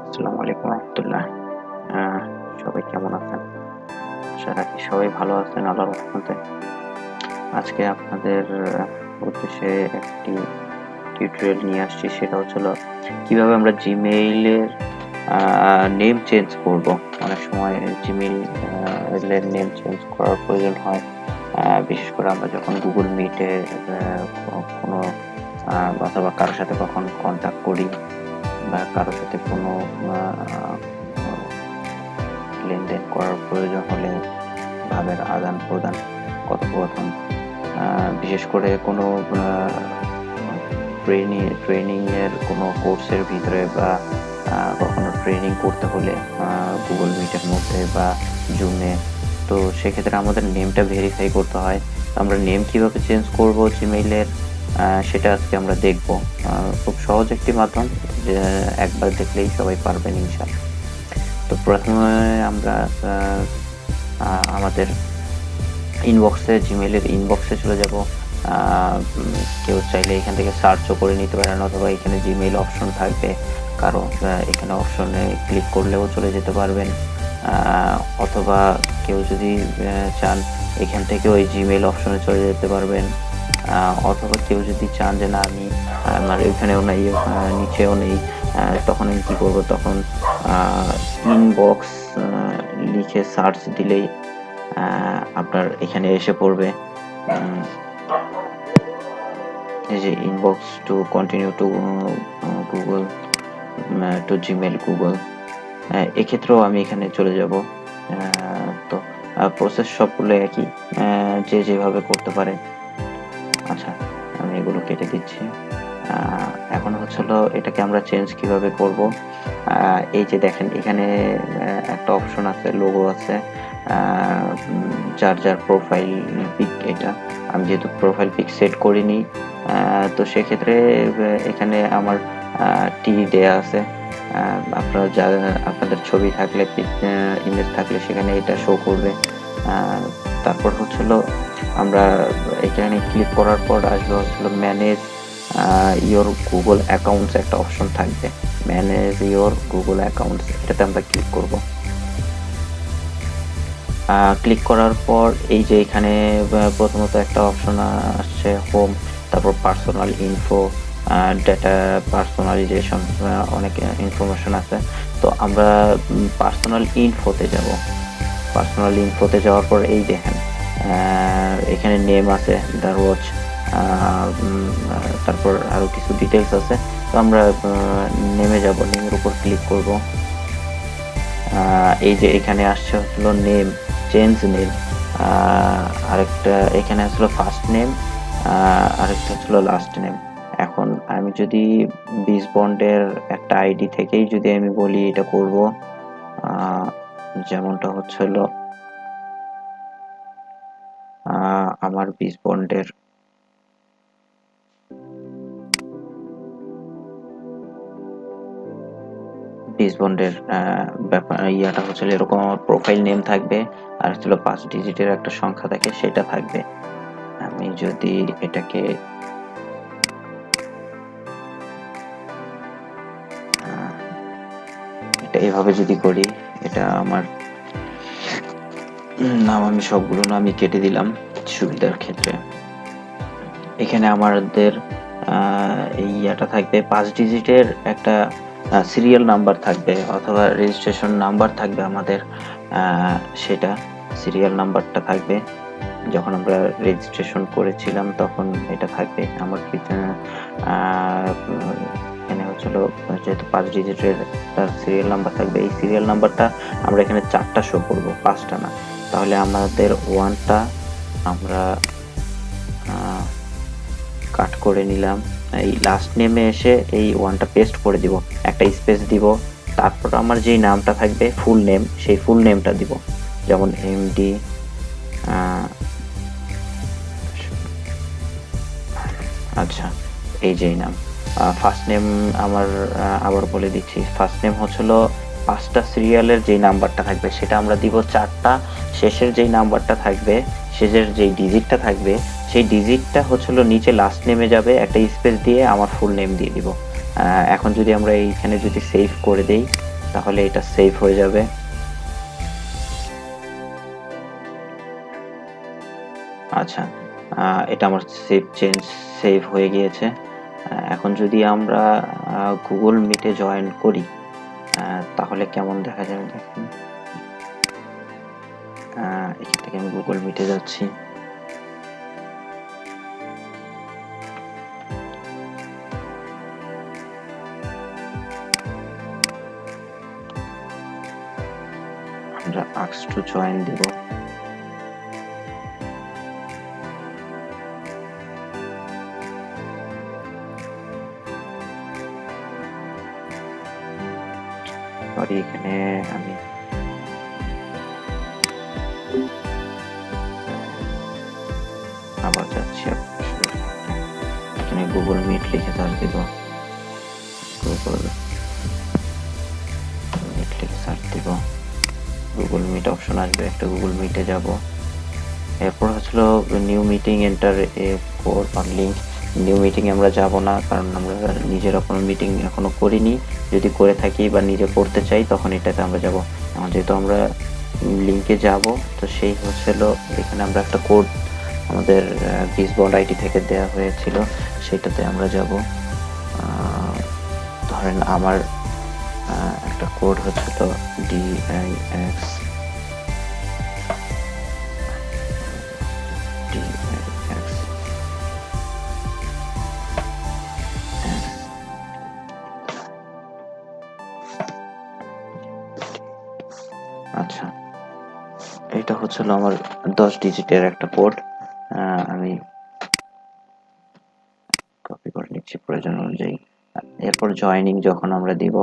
আসসালামু আলাইকুম রহমতুল্লাহ। সবাই কেমন আছেন? আশা রাখি সবাই ভালো আছেন আল্লাহর রহমতে। আজকে আপনাদের উদ্দেশ্যে একটি টিউটোরিয়াল নিয়ে আসছি, সেটা হচ্ছিল কিভাবে আমরা জিমেইলের নেম চেঞ্জ করব। অনেক সময় জিমেইল এর নেম চেঞ্জ করার প্রয়োজন হয়, বিশেষ করে আমরা যখন গুগল মিটে কোনো অথবা কারোর সাথে কখন কন্ট্যাক্ট করি বা কারোর সাথে কোনো লেনদেন করার প্রয়োজন হলে ভাবের আদান প্রদান, কথোপকথন, বিশেষ করে কোনো ট্রেনিং এর কোনো কোর্সের ভিতরে বা কখনো ট্রেনিং করতে হলে গুগল মিটের মধ্যে বা জুমে, তো সেক্ষেত্রে আমাদের নেমটা ভেরিফাই করতে হয়। আমরা নেম কিভাবে চেঞ্জ করব জিমেইলের, সেটা আজকে আমরা দেখব। খুব সহজ একটি মাধ্যম, একবার দেখলেই সবাই পারবেন ইনশাআল্লাহ। তো প্রথমে আমরা আমাদের জিমেইলের ইনবক্সে চলে যাব। কেউ চাইলে এখান থেকে সার্চও করে নিতে পারেন, অথবা এখানে জিমেইল অপশন থাকবে কারো, এখানে অপশনে ক্লিক করলেও চলে যেতে পারবেন, অথবা কেউ যদি চান এখান থেকে ওই জিমেইল অপশনে চলে যেতে পারবেন, অথবা কেউ যদি চান যে না আমি আমার এখানেও নেই নিচেও নেই, তখন আমি কী করবো, তখন ইনবক্স লিখে সার্চ দিলেই আপনার এখানে এসে পড়বে এই যে inbox to continue to Google to Gmail Google. এক্ষেত্রেও আমি এখানে চলে যাব। তো প্রসেস সবগুলো একই, যে যেভাবে করতে পারে। আচ্ছা, আমি এগুলো কেটে দিচ্ছি। এখন হচ্ছিল এটাকে আমরা চেঞ্জ কিভাবে করব। এই যে দেখেন এখানে একটা অপশন আছে, লোগো আছে, যার প্রোফাইল পিক। এটা আমি যেহেতু প্রোফাইল পিক সেট করিনি, তো সেক্ষেত্রে এখানে আমার টি দেয়া আছে। আপনারা আপনাদের ছবি থাকলে, ইমেজ থাকলে সেখানে এটা শো করবে। তারপর হচ্ছিল আমরা এখানে ক্লিক করার পর আসবে হচ্ছিল ম্যানেজ ইয়োর গুগল অ্যাকাউন্টস, একটা অপশন থাকবে ম্যানেজ ইয়োর গুগল অ্যাকাউন্টস, এটাতে আমরা ক্লিক করব। ক্লিক করার পর এই যে এখানে প্রথমত একটা অপশন আসছে হোম, তারপর পার্সোনাল ইনফো, ডেটা পার্সোনালাইজেশন, অনেক ইনফরমেশন আছে। তো আমরা পার্সোনাল ইনফোতে যাব। পার্সোনাল ইনফোতে যাওয়ার পর এই দেখেন এখানে নেম আছে দারওয়াজ, তারপর আরও কিছু ডিটেলস আছে। তো আমরা নেমে যাব, নেমের উপর ক্লিক করব। এই যে এখানে আসছে হলো নেম, চেঞ্জ নেম, আরেকটা এখানে আসলো ফার্স্ট নেম, আরেকটা হচ্ছিল লাস্ট নেম। এখন আমি যদি বিসবন্ডের একটা আইডি থেকেই যদি আমি বলি এটা করব, যেমনটা হচ্ছিল আমার বিসবন্ডের ব্যাপার ইয়াটা হচ্ছিল এরকম, আমার প্রোফাইল নেম থাকবে আর হচ্ছিল 5 ডিজিটের একটা সংখ্যা থাকে, সেটা থাকবে। আমি যদি এটাকে এটা এভাবে যদি করি, এটা আমার নাম, আমি সবগুলো নামই কেটে দিলাম সুবিধার ক্ষেত্রে। এখানে আমাদের এই ইয়াটা থাকবে 5 ডিজিটের একটা সিরিয়াল নাম্বার থাকবে, অথবা রেজিস্ট্রেশন নাম্বার থাকবে আমাদের, সেটা সিরিয়াল নাম্বারটা থাকবে। যখন আমরা রেজিস্ট্রেশন করেছিলাম তখন এটা থাকবে আমার এখানে হচ্ছিল, যেহেতু 5 ডিজিটের তার সিরিয়াল নাম্বার থাকবে, এই সিরিয়াল নাম্বারটা আমরা এখানে 4টা শো করব, 5টা না। তাহলে আমাদের 1টা আমরা কাট করে নিলাম। এই লাস্ট নেমে এসে এই 1টা পেস্ট করে দিব, একটা স্পেস দিব, তারপর আমার যেই নামটা থাকবে ফুল নেম, সেই ফুল নেমটা দিব, যেমন এমডি। আচ্ছা, এই যেই নাম ফার্স্ট নেম আমার, আবার বলে দিচ্ছি, ফার্স্ট নেম হচ্ছিল 5টা সিরিয়ালের যেই নাম্বারটা থাকবে সেটা আমরা দিব 4টা, শেষের যেই নাম্বারটা থাকবে, শেষের যেই ডিজিটটা থাকবে সেই ডিজিটটা হচ্ছিল নিচে লাস্ট নেমে যাবে, একটা স্পেস দিয়ে আমার ফুল নেম দিয়ে দিব। এখন যদি আমরা এইখানে যদি সেভ করে দেই তাহলে এটা সেভ হয়ে যাবে। আচ্ছা, এটা আমার সেভ হয়ে গিয়েছে। এখন যদি আমরা গুগল মিটে জয়েন করি তাহলে কেমন দেখা যাবে দেখুন। এখান থেকে আমি গুগল মিটে যাচ্ছি। আমরা আস্ক টু জয়েন দিব। সরি, এখানে আমি আবার যাচ্ছি। এখানে গুগল মিট লিখে সার্চ দিব। গুগল মিট লিখে সার্চ দিব, গুগল মিট অপশন আসবে, একটা গুগল মিটে যাব। এরপর হচ্ছিল new meeting, enter a code or link. New meeting আমরা যাব না, কারণ আমরা নিজেরা কোনো মিটিং এখনো করিনি। যদি করে থাকি বা নিজে করতে চাই তখন এটাতে আমরা যাব। এখন যেহেতু আমরা লিঙ্কে যাব, তো সেই হচ্ছিল এখানে আমরা একটা কোড আমাদের বিজবন্ড আইডি থেকে দেওয়া হয়েছিল, সেটাতে আমরা যাব। ধরেন আমার একটা কোড হচ্ছিল DIX আচ্ছা, এটা হচ্ছিল আমার 10 ডিজিটের একটা কোড। আমি কপি করে নিচ্ছি প্রয়োজন অনুযায়ী। এরপর জয়েনিং যখন আমরা দিব,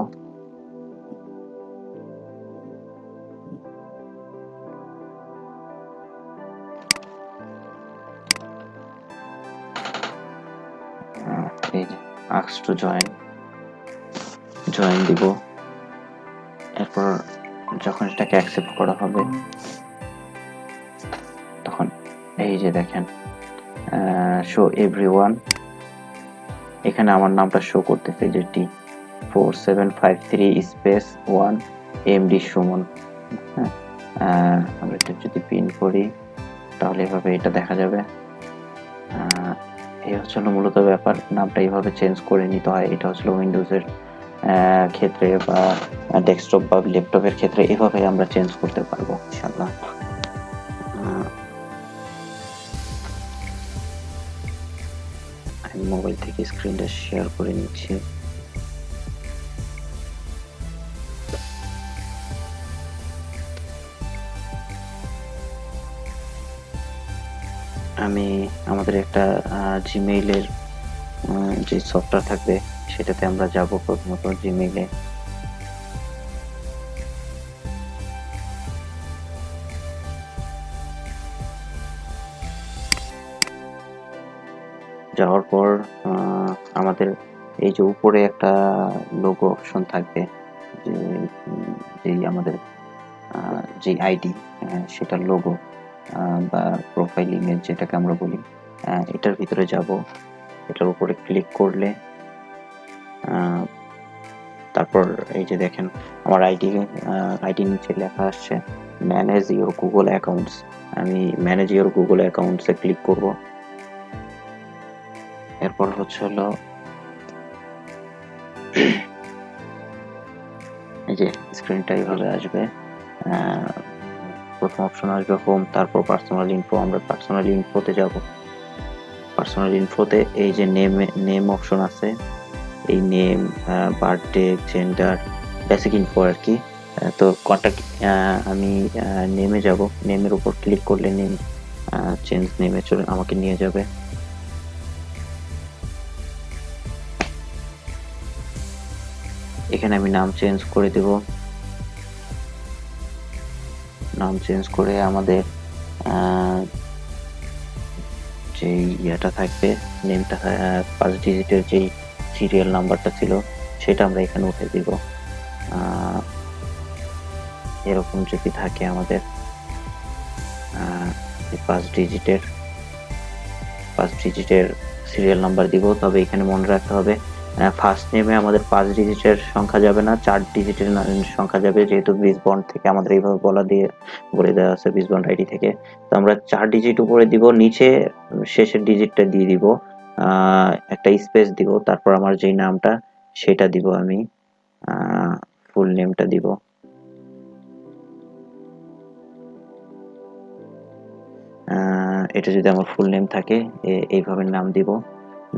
এই যে আস্ক টু জয়েন দিব। এরপর যখন এটাকে অ্যাকসেপ্ট করা হবে তখন এই যে দেখেন শো এভরিওয়ান, এখানে আমার নামটা শো করতেছে যে T4753 MD সুমন। আমরা এটা যদি পিন করি তাহলে এভাবে এটা দেখা যাবে। এই হচ্ছিল মূলত ব্যাপার, নামটা এইভাবে চেঞ্জ করে নিতে হয়। এটা হচ্ছিল উইন্ডোজের ক্ষেত্রে বা ডেস্কটপ বা ল্যাপটপের ক্ষেত্রে এভাবে আমরা চেঞ্জ করতে পারবো ইনশাআল্লাহ। আমি মোবাইল থেকে স্ক্রিনটা শেয়ার করে নিচ্ছি। আমি আমাদের একটা জিমেইলের যে সফটওয়্যার থাকবে সেটাতে আমরা যাব। প্রথমত জিমেইলে যাওয়ার পর আমাদের এই যে উপরে একটা লোগো অপশন থাকবে, যেই আমাদের যে আইডি সেটার লোগো বা প্রোফাইল ইমেজ যেটাকে আমরা বলি, এটার ভিতরে যাব। এটার উপরে ক্লিক করলে তারপর এই যে দেখেন আমার আইডি নিচে লেখা আসছে ম্যানেজ ইওর গুগল অ্যাকাউন্টস। আমি ম্যানেজ ইওর গুগল অ্যাকাউন্টসে ক্লিক করব। এরপর হলো এই যে স্ক্রিনটা এইভাবে আসবে। প্রথম অপশন আসবে হোম, তারপর পার্সোনাল ইনফো। আমরা পার্সোনাল ইনফোতে যাব। পার্সোনাল ইনফোতে এই যে নেম অপশন আছে, এই name, birthday, gender, basic info আর কি। তো কন্ট্যাক্ট আমি নেমে যাব। নেমের উপর ক্লিক করলে নেম চেঞ্জ নেমে চলে আমাকে নিয়ে যাবে। এখানে আমি নাম চেঞ্জ করে দেব। নাম চেঞ্জ করে আমাদের যেই ইয়েটা থাকবে, নেমটা 5 ডিজিটের যেই সিরিয়াল নাম্বারটা ছিল সেটা আমরা এখানে উঠে দিব। এরকম যদি থাকে আমাদের 5 ডিজিটের, 5 ডিজিটের সিরিয়াল নাম্বার দিব। তবে এখানে মনে রাখতে হবে ফার্স্ট নেমে আমাদের 5 ডিজিটের সংখ্যা যাবে না, 4 ডিজিটের সংখ্যা যাবে, যেহেতু ব্রিজবন্ড থেকে আমাদের এইভাবে বলে দেওয়া আছে ব্রিজবন্ড আইডি থেকে। তো আমরা 4 ডিজিট উপরে দিব, নিচে শেষের ডিজিটটা দিয়ে দিব, একটা স্পেস দিব, তারপর আমার যেই নামটা সেটা দিব, আমি ফুল নেমটা দিব। এটা যদি আমার ফুল নেম থাকে এইভাবে নাম দিব।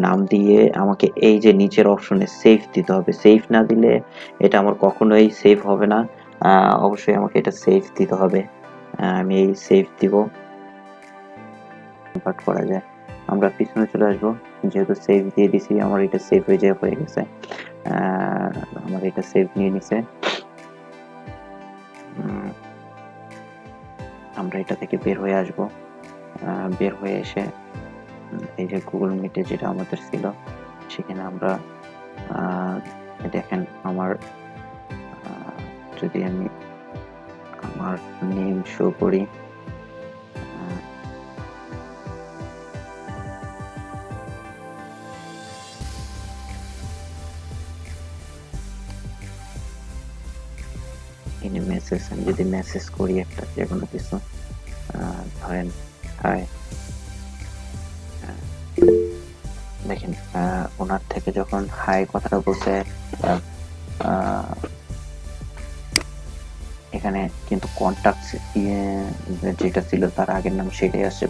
নাম দিয়ে আমাকে এই যে নিচের অপশনে সেভ দিতে হবে। সেভ না দিলে এটা আমার কখনোই সেভ হবে না। অবশ্যই আমাকে এটা সেভ দিতে হবে। আমি এই সেভ দিব। কনভার্ট করা যায়, আমরা পিছনে চলে আসবো। যেহেতু সেভ দিয়ে দিছি, আমার এটা সেভ হয়ে গেছে। আমার এটা সেভ নিয়ে নিছে। আমরা এটা থেকে বের হয়ে আসব। বের হয়ে এসে এই যে গুগল মিটে যেটা আমাদের ছিল সেখানে আমরা দেখেন আমার যদি আমি আমার নেম শো করি, মেসেজ, আমি যদি মেসেজ করি একটা যে কোনো কিছু, ধরেন হাই, দেখেন ওনার থেকে যখন হাই কথাটা বলছে, এখানে কিন্তু কন্টাক্ট যেটা ছিল তার আগের নাম সেটাই আসছে,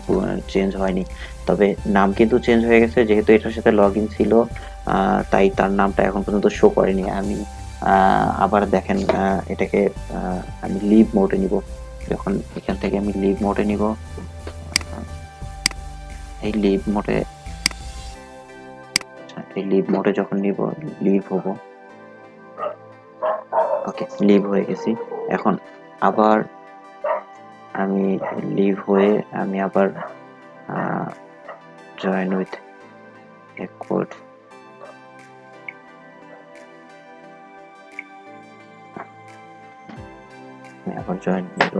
চেঞ্জ হয়নি। তবে নাম কিন্তু চেঞ্জ হয়ে গেছে, যেহেতু এটার সাথে লগ ইন ছিল, তাই তার নামটা এখন পর্যন্ত শো করেনি। আমি আবার দেখেন এটাকে আমি লিভ মোডে নিব। যখন এখান থেকে আমি লিভ মোডে নিব, এই লিভ মোডে যখন নিব, লিভ হবো। ওকে, লিভ হয়ে গেছি। এখন আবার আমি লিভ হয়ে আমি আবার জয়েন উইথ এ কোড, আমি আবার জয়েন করব।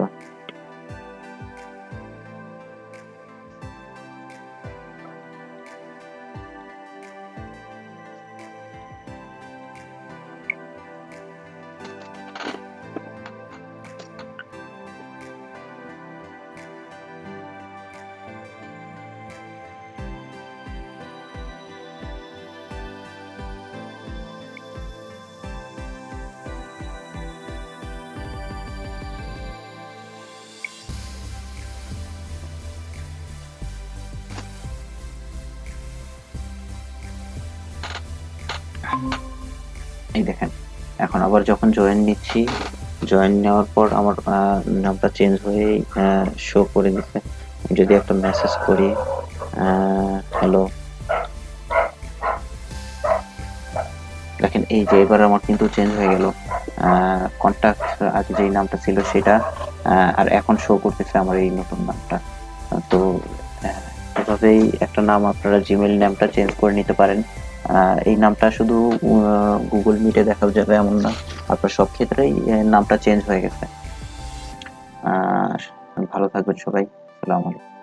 এই দেখেন এখন আবার যখন জয়েন নিচ্ছি, জয়েন নেওয়ার পর আমার নামটা চেঞ্জ হয়ে শো করে দিচ্ছে। যদি একটা মেসেজ করি হ্যালো, দেখেন এই যে এবার আমার কিন্তু চেঞ্জ হয়ে গেল। কন্টাক্ট আগে যেই নামটা ছিল সেটা, আর এখন শো করতেছে আমার এই নতুন নামটা। তো এভাবেই একটা নাম আপনারা জিমেইল নামটা চেঞ্জ করে নিতে পারেন। এই নামটা শুধু গুগল মিটে দেখা যাবে এমন না, আপনার সব ক্ষেত্রেই নামটা চেঞ্জ হয়ে গেছে। ভালো থাকবেন সবাই, আসসালামু আলাইকুম।